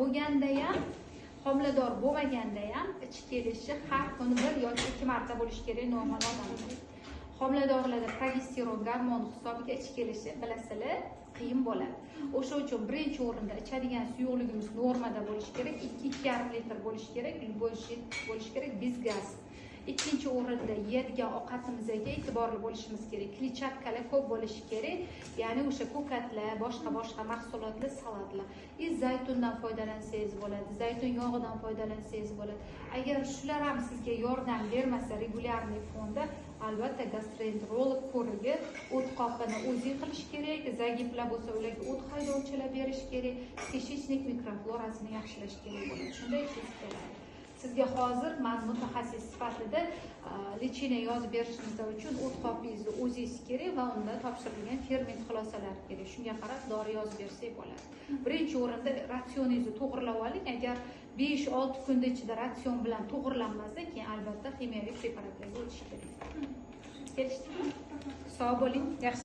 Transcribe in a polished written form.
bo'lganda ham, homilador bo'lmaganda ham ichki kelishi har kuni 1 yoki 2 marta bo'lishi kerak normal odamda. Homiladorlarda progesteron gormoni hisobiga ichki kelishi bilasizlar qiyin bo'ladi. O'sha uchun birinchi o'rinda ichadigan suyuqligimiz normada bo'lishi kerak, 2-2,5 litr bo'lishi kerak, bo'lishi kerak bez gaz. Ikkinchi o'rinda yeydigan ovqatimizga e'tiborli bo'lishimiz kerak. Kletchatkalar ko'p bo'lishi kerak. Ya'ni o'sha ko'katlar, boshqa mahsulotlar, salatlar. Zaytundan foydalansangiz bo'ladi, zaytun yog'idan foydalansangiz bo'ladi. Agar shular ham sizga yordam bermasa, regularniy fonda albatta gastroenterolog ko'rigi, o't qopini o'zi qilish kerak, zaiflar bo'lsa ularga o't haydovchilar berish kerak, kishishnik mikroflorasini yaxshilash kerak bo'ladi. Shunday tez keladi. Sizga hozir men mutaxassis sifatida lecheniya yozib berishimiz uchun o't qopingizni o'zingiz kerak va unda topshirilgan ferment xulosalari kerak. Shunga qarab dori yozib bersak bo'ladi. Birinchi o'rinda ratsioningizni to'g'rilab oling. Agar 5-6 kun ichida ratsion bilan to'g'rilanmasa, keyin albatta kimyoviy preparatlarga o'tish kerak. Kelishdikmi? Sog' bo'ling. Yaxshi